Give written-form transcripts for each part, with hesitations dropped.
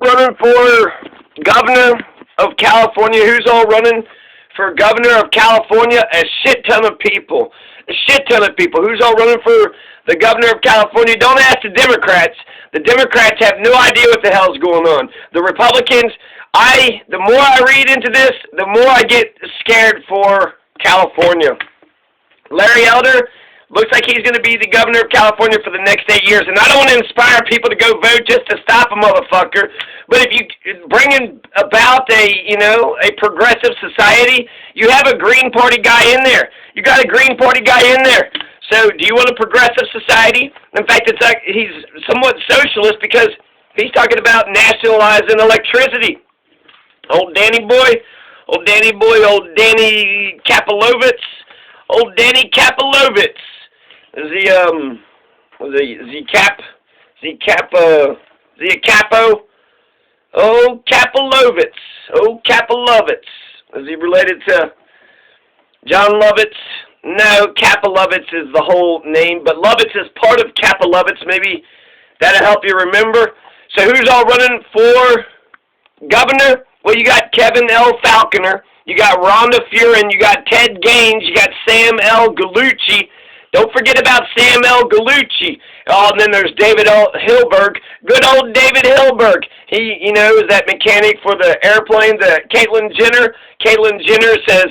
Running for governor of California? Who's all running for governor of California? A shit ton of people. A shit ton of people. Who's all running for the governor of California? Don't ask the Democrats. The Democrats have no idea what the hell's going on. The Republicans, the more I read into this, the more I get scared for California. Larry Elder looks like he's going to be the governor of California for the next 8 years. And I don't want to inspire people to go vote just to stop a motherfucker. But if you bring about a progressive society, you have a Green Party guy in there. You got a Green Party guy in there. So do you want a progressive society? In fact, it's like he's somewhat socialist because he's talking about nationalizing electricity. Old Danny boy, old Danny Kapilovitz. Old Danny Kapilovitz. Is he Capo? Oh, Kapilovitz. Oh, Kapilovitz. Is he related to John Lovitz? No, Kapilovitz is the whole name, but Lovitz is part of Kapilovitz. Maybe that'll help you remember. So who's all running for governor? Well, you got Kevin L. Falconer, you got Rhonda Furin, you got Ted Gaines, you got Sam L. Gallucci. Don't forget about Sam L. Gallucci. Oh, and then there's David L. Hilberg. Good old David Hilberg. He, is that mechanic for the airplane, the Caitlyn Jenner. Caitlyn Jenner says,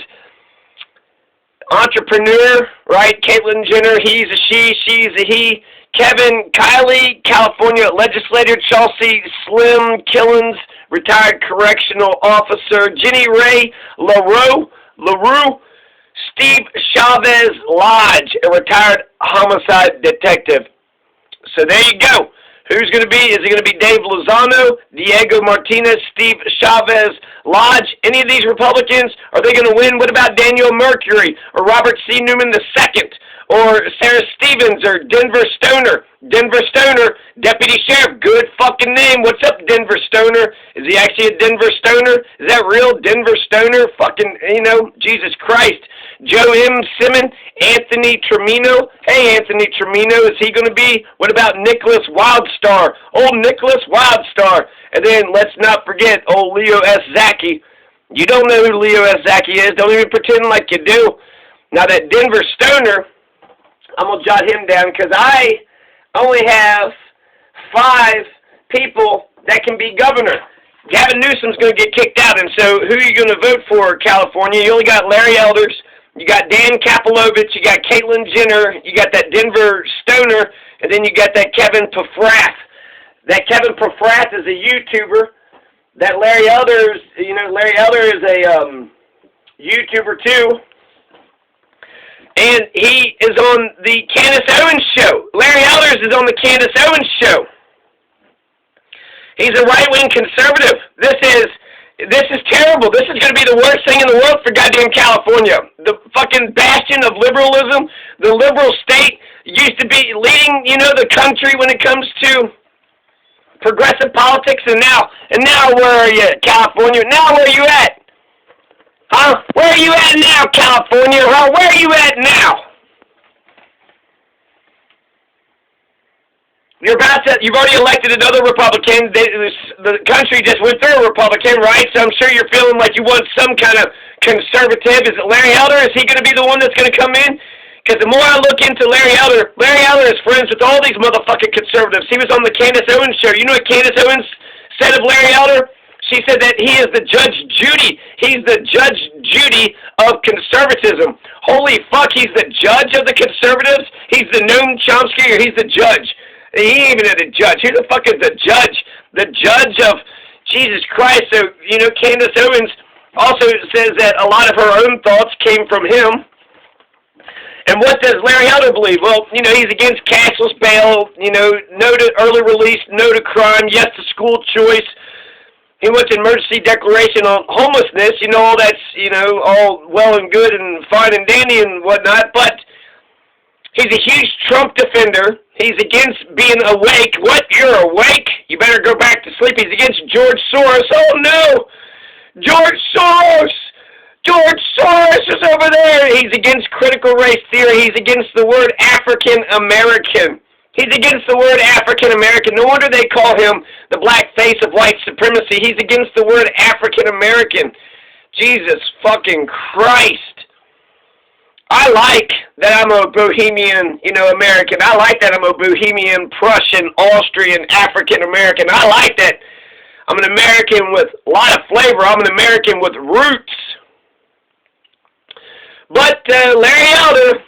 entrepreneur, right? Caitlyn Jenner, he's a she, she's a he. Kylie, California legislator. Chelsea Slim Killens, retired correctional officer. Jenny Ray LaRue. Steve Chavez Lodge, a retired homicide detective. So there you go. Who's going to be? Is it going to be Dave Lozano, Diego Martinez, Steve Chavez Lodge? Any of these Republicans? Are they going to win? What about Daniel Mercury or Robert C. Newman II or Sarah Stevens or Denver Stoner? Denver Stoner, deputy sheriff, good fucking name. What's up, Denver Stoner? Is he actually a Denver Stoner? Is that real? Denver Stoner? Fucking, Jesus Christ. Joe M. Simmons, Anthony Tremino. Hey, Anthony Tremino, is he going to be? What about Nicholas Wildstar? Old Nicholas Wildstar. And then let's not forget old Leo S. Zaki. You don't know who Leo S. Zaki is. Don't even pretend like you do. Now that Denver Stoner, I'm going to jot him down because I only have 5 people that can be governor. Gavin Newsom's going to get kicked out, and so who are you going to vote for, California? You only got Larry Elders, you got Dan Kapilovitz, you got Caitlyn Jenner, you got that Denver Stoner, and then you got that Kevin Pafrath. That Kevin Pafrath is a YouTuber. That Larry Elders, Larry Elder is a YouTuber too. And he is on the Candace Owens show. Larry Elders is on the Candace Owens show. He's a right-wing conservative. This is terrible. This is going to be the worst thing in the world for goddamn California. The fucking bastion of liberalism. The liberal state used to be leading, the country when it comes to progressive politics. And now where are you, California? Now where are you at? Huh? Where are you at now, California? Huh? Where are you at now? You've already elected another Republican. The country just went through a Republican, right? So I'm sure you're feeling like you want some kind of conservative. Is it Larry Elder? Is he going to be the one that's going to come in? Because the more I look into Larry Elder is friends with all these motherfucking conservatives. He was on the Candace Owens show. You know what Candace Owens said of Larry Elder? She said that he is the Judge Judy. He's the Judge Judy of conservatism. Holy fuck, he's the judge of the conservatives? He's the Noam Chomsky, or he's the judge? He ain't even a judge. Who the fuck is the judge? The judge of Jesus Christ. So, Candace Owens also says that a lot of her own thoughts came from him. And what does Larry Elder believe? Well, he's against cashless bail, no to early release, no to crime, yes to school choice. He wants an emergency declaration on homelessness. All that's, all well and good and fine and dandy and whatnot, but he's a huge Trump defender. He's against being awake. What? You're awake? You better go back to sleep. He's against George Soros. Oh, no! George Soros! George Soros is over there! He's against critical race theory. He's against the word African American. He's against the word African American. No wonder they call him the black face of white supremacy. He's against the word African American. Jesus fucking Christ. I like that I'm a Bohemian, American. I like that I'm a Bohemian, Prussian, Austrian, African American. I like that I'm an American with a lot of flavor. I'm an American with roots. But Larry Elder,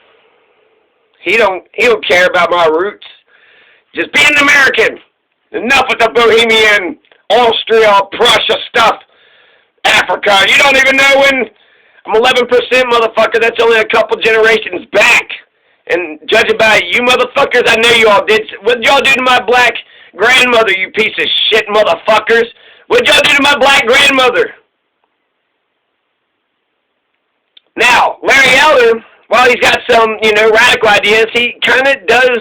he don't care about my roots. Just being an American. Enough with the Bohemian, Austria, Prussia stuff. Africa. You don't even know when. I'm 11%, motherfucker. That's only a couple generations back. And judging by you motherfuckers, I know you all did. What did y'all do to my black grandmother, you piece of shit motherfuckers? What did y'all do to my black grandmother? Now, Larry Elder, while he's got some, radical ideas, he kind of does,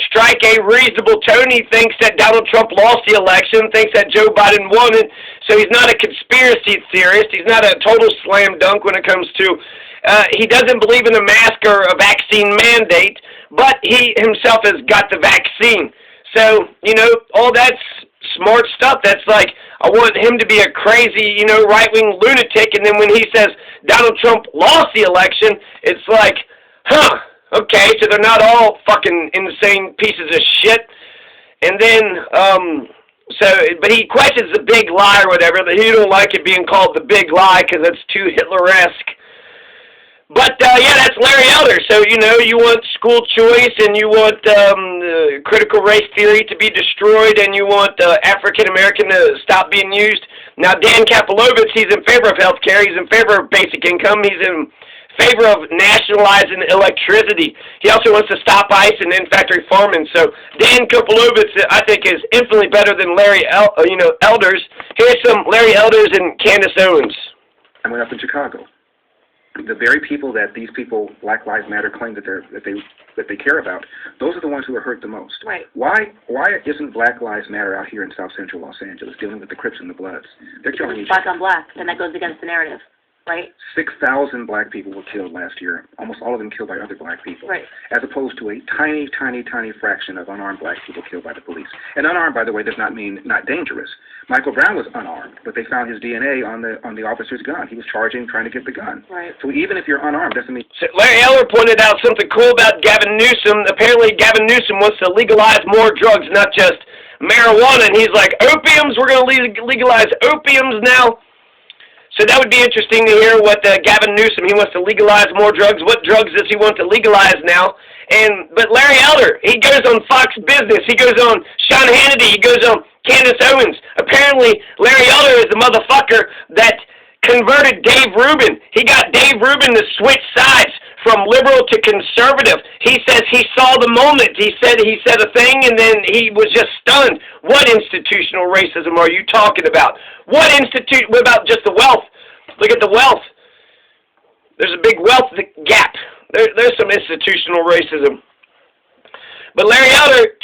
strike a reasonable tone. He thinks that Donald Trump lost the election, thinks that Joe Biden won it, so he's not a conspiracy theorist. He's not a total slam dunk when it comes to, he doesn't believe in a mask or a vaccine mandate, but he himself has got the vaccine. So, all that's smart stuff. That's like, I want him to be a crazy, right-wing lunatic, and then when he says Donald Trump lost the election, it's like, okay, so they're not all fucking insane pieces of shit. And then, but he questions the big lie or whatever, that he don't like it being called the big lie because it's too Hitler-esque. But, yeah, that's Larry Elder. So, you want school choice, and you want critical race theory to be destroyed, and you want African-American to stop being used. Now, Dan Kapilovitz, he's in favor of health care. He's in favor of basic income. He's in favor of nationalizing electricity. He also wants to stop ICE and in-factory farming. So, Dan Kapilovitz, I think, is infinitely better than Larry Elders. Here's some Larry Elders and Candace Owens. I went up in Chicago. The very people that these people, Black Lives Matter, claim that they care about, those are the ones who are hurt the most. Right. Why isn't Black Lives Matter out here in South Central Los Angeles dealing with the Crips and the Bloods? They're killing each other. Black on black, and that goes against the narrative, right? 6,000 black people were killed last year, almost all of them killed by other black people, right, as opposed to a tiny, tiny, tiny fraction of unarmed black people killed by the police. And unarmed, by the way, does not mean not dangerous. Michael Brown was unarmed, but they found his DNA on the officer's gun. He was charging, trying to get the gun. Right. So even if you're unarmed, doesn't mean... So Larry Elder pointed out something cool about Gavin Newsom. Apparently Gavin Newsom wants to legalize more drugs, not just marijuana. And he's like, opiums, we're going to legalize opiums now. So that would be interesting to hear what Gavin Newsom, he wants to legalize more drugs. What drugs does he want to legalize now? But Larry Elder, he goes on Fox Business. He goes on Sean Hannity. He goes on Candace Owens. Apparently, Larry Elder is the motherfucker that converted Dave Rubin. He got Dave Rubin to switch sides from liberal to conservative. He says he saw the moment. He said a thing, and then he was just stunned. What institutional racism are you talking about? What about just the wealth? Look at the wealth. There's a big wealth gap. There's some institutional racism. But Larry Elder,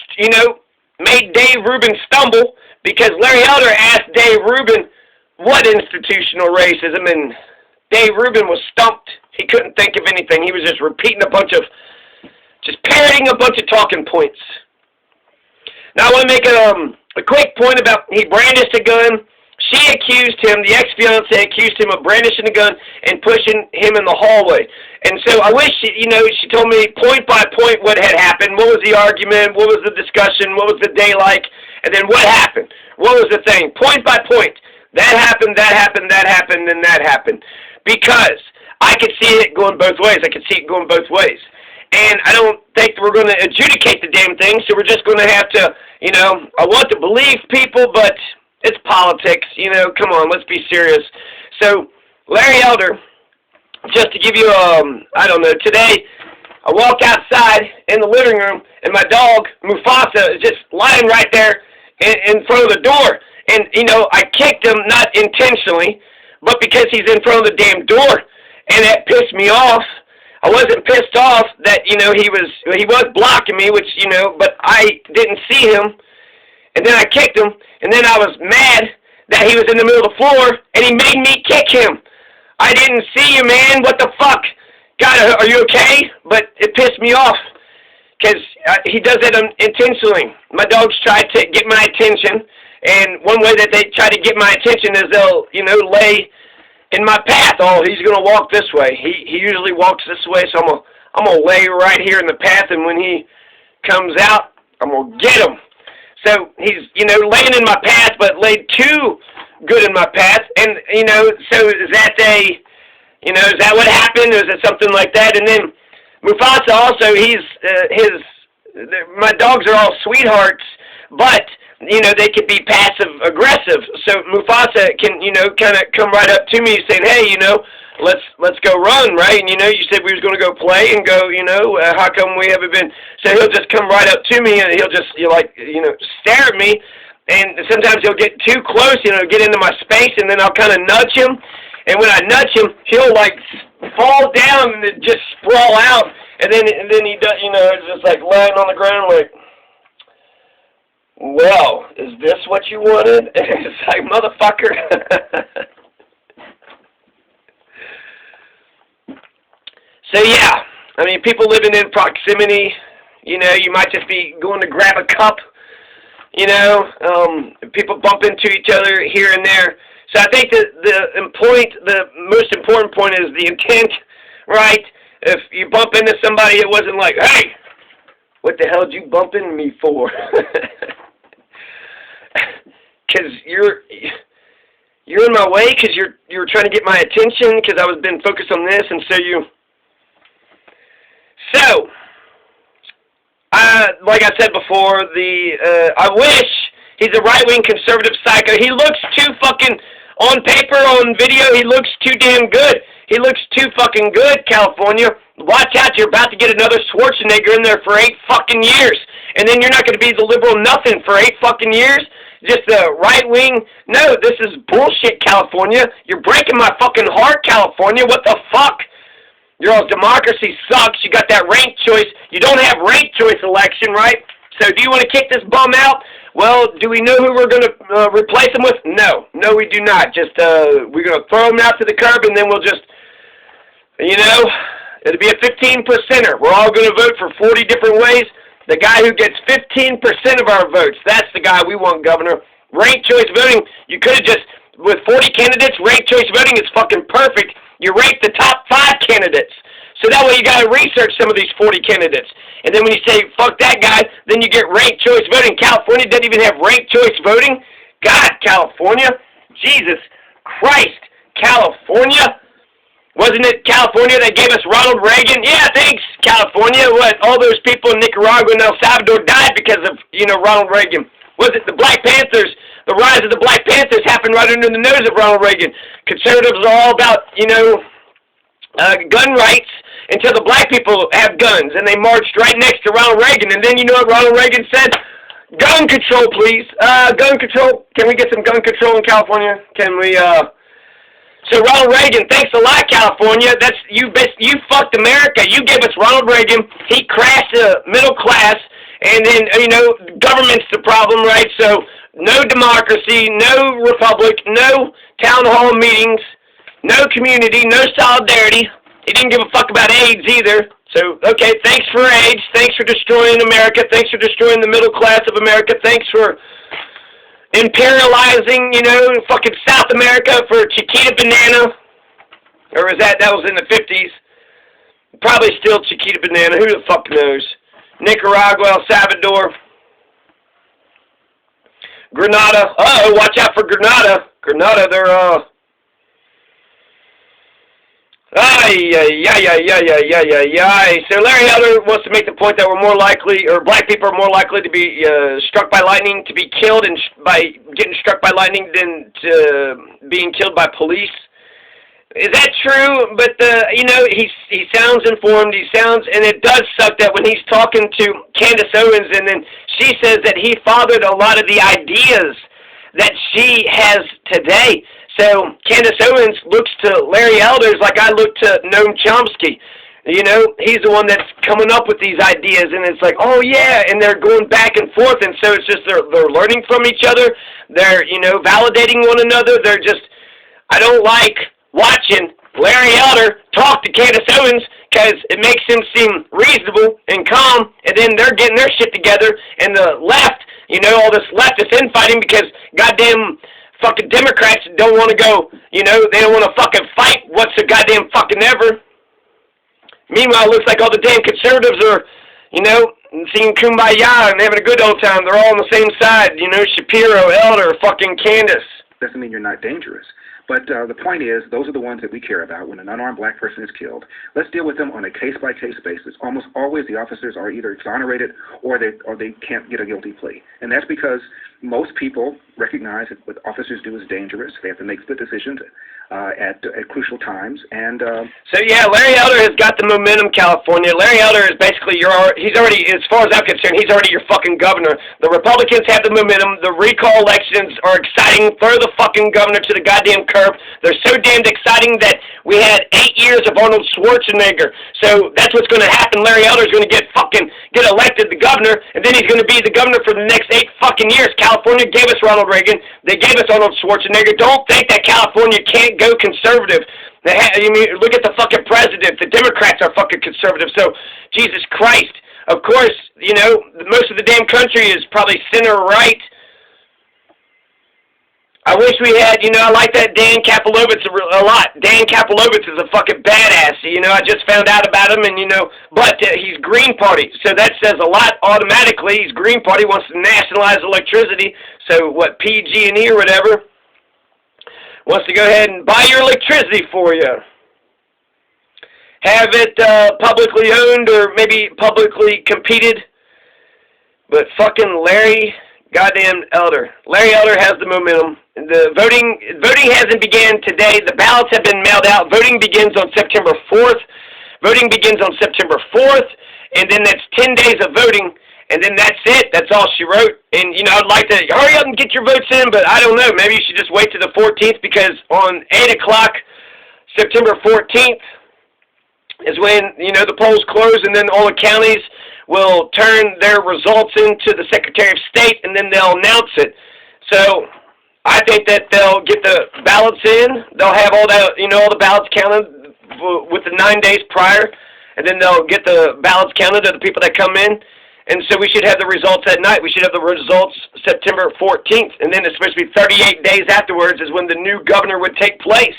made Dave Rubin stumble because Larry Elder asked Dave Rubin what institutional racism, and Dave Rubin was stumped. He couldn't think of anything. He was just repeating parroting a bunch of talking points. Now I want to make a quick point about he brandished a gun. She accused him, the ex-fiancée accused him of brandishing a gun and pushing him in the hallway. And so I wish, she told me point by point what had happened. What was the argument? What was the discussion? What was the day like? And then what happened? What was the thing? Point by point. That happened, that happened, that happened, and that happened. Because I could see it going both ways. I could see it going both ways. And I don't think we're going to adjudicate the damn thing, so we're just going to have to, I want to believe people, but it's politics, come on, let's be serious. So, Larry Elder, just to give you, today, I walk outside in the living room, and my dog, Mufasa, is just lying right there in front of the door. And, I kicked him, not intentionally, but because he's in front of the damn door, and that pissed me off. I wasn't pissed off that, he was blocking me, which, but I didn't see him. And then I kicked him, and then I was mad that he was in the middle of the floor, and he made me kick him. I didn't see you, man. What the fuck? God, are you okay? But it pissed me off. because he does it intentionally. My dogs try to get my attention, and one way that they try to get my attention is they'll, you know, lay in my path. Oh, he's gonna walk this way. He usually walks this way, so I'm gonna lay right here in the path, and when he comes out, I'm gonna get him. So he's, you know, laying in my path, but laid too good in my path, and you know, so is that is that what happened? Or is it something like that? And then Mufasa also, my dogs are all sweethearts, but you know, they could be passive aggressive. So Mufasa can, you know, kind of come right up to me saying, hey, you know, let's go run, right? And you know, you said we was going to go play and go, you know, how come we haven't been? So he'll just come right up to me and he'll just, stare at me. And sometimes he'll get too close, you know, get into my space, and then I'll kind of nudge him. And when I nudge him, he'll like fall down and just sprawl out. And then he does, you know, it's just like lying on the ground like, well, is this what you wanted? It's like, motherfucker. So yeah, I mean, people living in proximity, you know, you might just be going to grab a cup, you know, people bump into each other here and there. So I think that the most important point is the intent, right? If you bump into somebody, it wasn't like, hey, what the hell did you bump into me for? Because you're in my way, because you're trying to get my attention, because I was been focused on this, and so you. So, like I said before, I wish he's a right-wing conservative psycho. He looks too fucking, on paper, on video, he looks too damn good. He looks too fucking good, California. Watch out, you're about to get another Schwarzenegger in there for 8 fucking years. And then you're not going to be the liberal nothing for 8 fucking years. Just the right-wing. No, this is bullshit, California. You're breaking my fucking heart, California. What the fuck? Your old democracy sucks. You got that ranked choice. You don't have ranked choice election, right? So do you want to kick this bum out? Well, do we know who we're going to replace him with? No. No, we do not. Just, we're going to throw him out to the curb, and then we'll just, you know, it'll be a 15%er. We're all going to vote for 40 different ways. The guy who gets 15% of our votes, that's the guy we want, Governor. Ranked choice voting, you could have just, with 40 candidates, ranked choice voting is fucking perfect. You rank the top 5 candidates. So that way you got to research some of these 40 candidates. And then when you say, fuck that guy, then you get ranked choice voting. California doesn't even have ranked choice voting. God, California. Jesus Christ, California. Wasn't it California that gave us Ronald Reagan? Yeah, thanks, California. What, all those people in Nicaragua and El Salvador died because of, you know, Ronald Reagan. Was it the Black Panthers? The rise of the Black Panthers happened right under the nose of Ronald Reagan. Conservatives are all about, you know, gun rights until the black people have guns, and they marched right next to Ronald Reagan. And then you know what Ronald Reagan said? Gun control, please. Gun control. Can we get some gun control in California? Can we, So Ronald Reagan, thanks a lot, California. That's you fucked America. You gave us Ronald Reagan. He crashed the middle class, and then, you know, government's the problem, right? So no democracy, no republic, no town hall meetings, no community, no solidarity. He didn't give a fuck about AIDS either. So, okay, thanks for AIDS. Thanks for destroying America. Thanks for destroying the middle class of America. Thanks for imperializing, you know, fucking South America for Chiquita Banana. Or was that was in the 50s? Probably still Chiquita Banana. Who the fuck knows? Nicaragua, El Salvador. Grenada. Uh-oh, watch out for Grenada. Grenada, they're, So Larry Elder wants to make the point that we're more likely, or black people are more likely to be struck by lightning, to be killed and by getting struck by lightning than to being killed by police. Is that true? But you know, he sounds informed. He sounds, and it does suck that when he's talking to Candace Owens, and then she says that he fathered a lot of the ideas that she has today. So Candace Owens looks to Larry Elders like I look to Noam Chomsky. You know, he's the one that's coming up with these ideas, and it's like, oh yeah, and they're going back and forth, and so it's just they're learning from each other. They're, you know, validating one another. They're just, I don't like watching Larry Elder talk to Candace Owens because it makes him seem reasonable and calm, and then they're getting their shit together, and the left, you know, all this leftist infighting because goddamn fucking Democrats don't want to go, you know, they don't want to fucking fight what's the goddamn fucking ever. Meanwhile, it looks like all the damn conservatives are, you know, singing Kumbaya and having a good old time. They're all on the same side, you know, Shapiro, Elder, fucking Candace. Doesn't mean you're not dangerous. But the point is, those are the ones that we care about when an unarmed black person is killed. Let's deal with them on a case-by-case basis. Almost always the officers are either exonerated or they can't get a guilty plea. And that's because most people recognize that what officers do is dangerous. They have to make split decisions at crucial times. And so yeah, Larry Elder has got the momentum, California. Larry Elder is basically he's already, as far as I'm concerned, he's already your fucking governor. The Republicans have the momentum. The recall elections are exciting. Throw the fucking governor to the goddamn curb. They're so damned exciting that we had 8 years of Arnold Schwarzenegger. So that's what's going to happen. Larry Elder's going to get elected the governor, and then he's going to be the governor for the next 8 fucking years. California gave us Ronald Reagan. They gave us Arnold Schwarzenegger. Don't think that California can't go conservative. You mean, look at the fucking president. The Democrats are fucking conservative. So, Jesus Christ. Of course, you know, most of the damn country is probably center-right. I wish we had, you know, I like that Dan Kapilovitz a lot. Dan Kapilovitz is a fucking badass. You know, I just found out about him, and, you know, but he's Green Party. So that says a lot automatically. He's Green Party, wants to nationalize electricity. So, what, PG&E or whatever, wants to go ahead and buy your electricity for you. Have it publicly owned or maybe publicly competed. But fucking Larry goddamn Elder. Larry Elder has the momentum. The voting hasn't began today. The ballots have been mailed out. Voting begins on September 4th. Voting begins on September 4th, and then that's 10 days of voting, and then that's it. That's all she wrote. And, you know, I'd like to hurry up and get your votes in, but I don't know. Maybe you should just wait to the 14th, because on 8 o'clock, September 14th, is when, you know, the polls close, and then all the counties will turn their results into the Secretary of State, and then they'll announce it. So I think that they'll get the ballots in. They'll have all the, you know, all the ballots counted with the 9 days prior, and then they'll get the ballots counted of the people that come in. And so we should have the results that night. We should have the results September 14th, and then it's supposed to be 38 days afterwards is when the new governor would take place.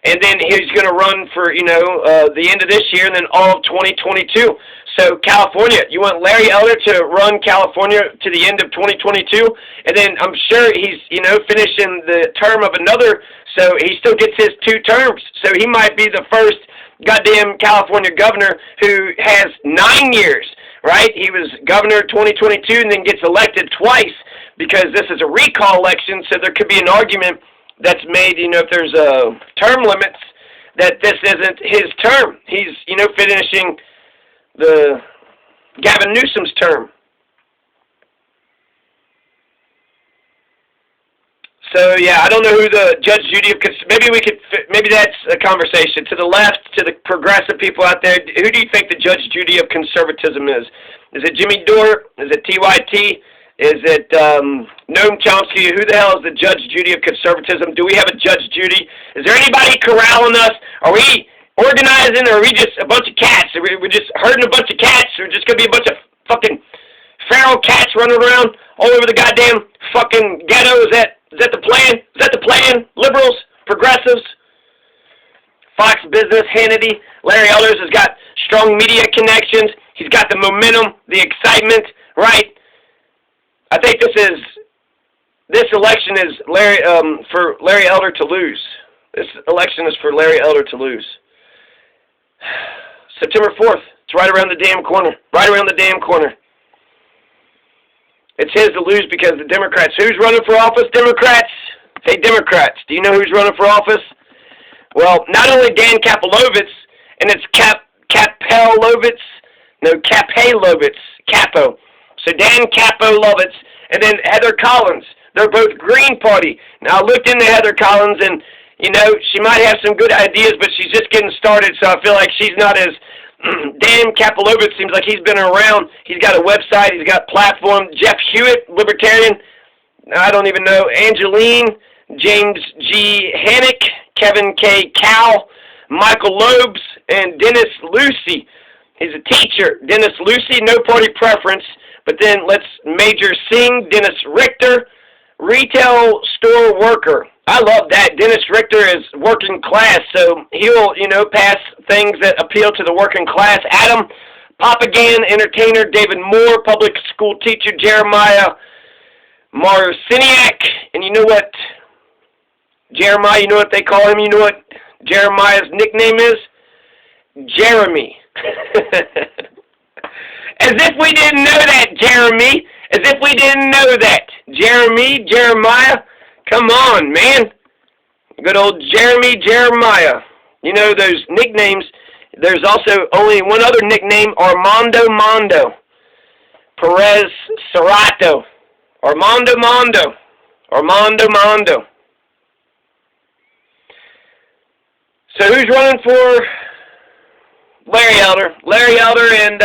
And then he's going to run for, you know, the end of this year and then all of 2022. So California, you want Larry Elder to run California to the end of 2022? And then I'm sure he's, you know, finishing the term of another, so he still gets his 2 terms. So he might be the first goddamn California governor who has 9 years, right? He was governor 2022 and then gets elected twice because this is a recall election, so there could be an argument that's made, you know, if there's term limits, that this isn't his term. He's, you know, finishing the Gavin Newsom's term. So, yeah, I don't know who the Judge Judy of, maybe that's a conversation. To the left, to the progressive people out there, who do you think the Judge Judy of conservatism is? Is it Jimmy Dore? Is it TYT? Is it Noam Chomsky? Who the hell is the Judge Judy of conservatism? Do we have a Judge Judy? Is there anybody corralling us? Are we organizing, or are we just a bunch of cats? Are we just herding a bunch of cats? Or just going to be a bunch of fucking feral cats running around all over the goddamn fucking ghetto? Is that the plan? Is that the plan? Liberals? Progressives? Fox Business, Hannity, Larry Elders has got strong media connections. He's got the momentum, the excitement, right? I think this election is for Larry Elder to lose. This election is for Larry Elder to lose. September 4th. It's right around the damn corner. Right around the damn corner. It's his to lose because the Democrats. Who's running for office? Democrats. Hey, Democrats. Do you know who's running for office? Well, not only Dan Kapilovitz, and it's Kapelovitz. No, Kapelovitz. Capo. So Dan Kapilovitz, and then Heather Collins. They're both Green Party. Now, I looked into Heather Collins, and, you know, she might have some good ideas, but she's just getting started, so I feel like she's not as... Dan Kapilovitz seems like he's been around. He's got a website. He's got a platform. Jeff Hewitt, Libertarian. I don't even know. Angeline. James G. Hannick. Kevin K. Cowell. Michael Loebs. And Dennis Lucy, he's a teacher. Dennis Lucy, no party preference. But then let's Major Singh, Dennis Richter, retail store worker. I love that. Dennis Richter is working class, so he'll, pass things that appeal to the working class. Adam Papagan, entertainer. David Moore, public school teacher. Jeremiah Marciniak. And you know what? Jeremiah, you know what they call him? You know what Jeremiah's nickname is? Jeremy. As if we didn't know that, Jeremy. As if we didn't know that. Jeremiah. Come on, man. Good old Jeremiah. You know those nicknames. There's also only one other nickname, Armando Mondo. Perez Cerrato. Armando Mondo. So who's running for Larry Elder? Larry Elder, and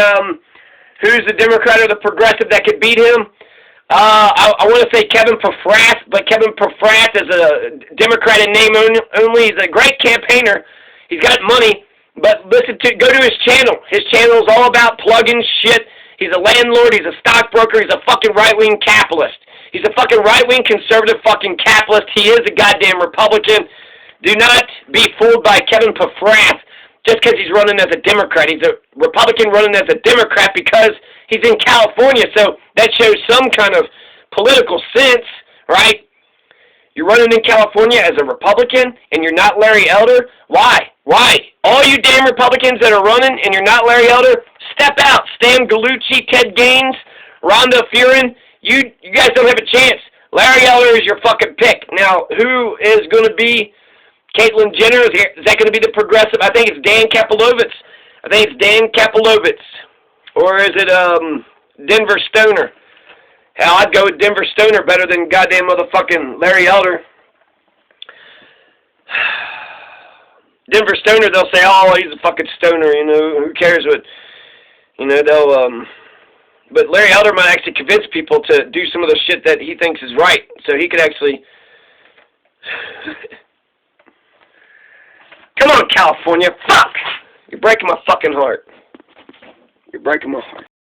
who's the Democrat or the progressive that could beat him? I want to say Kevin Pafrath, but Kevin Pafrath is a Democrat in name only. He's a great campaigner. He's got money, but go to his channel. His channel is all about plugging shit. He's a landlord. He's a stockbroker. He's a fucking right-wing capitalist. He's a fucking right-wing conservative fucking capitalist. He is a goddamn Republican. Do not be fooled by Kevin Pafrath just because he's running as a Democrat. He's a Republican running as a Democrat because he's in California, so that shows some kind of political sense, right? You're running in California as a Republican, and you're not Larry Elder? Why? All you damn Republicans that are running, and you're not Larry Elder, step out. Stan Gallucci, Ted Gaines, Rhonda Furin, you guys don't have a chance. Larry Elder is your fucking pick. Now, who is going to be Caitlyn Jenner? Is that going to be the progressive? I think it's Dan Kapilovitz. Or is it Denver Stoner? Hell, I'd go with Denver Stoner better than goddamn motherfucking Larry Elder. Denver Stoner, they'll say, oh, he's a fucking stoner, who cares what, but Larry Elder might actually convince people to do some of the shit that he thinks is right, so he could actually, come on, California, fuck, you're breaking my fucking heart.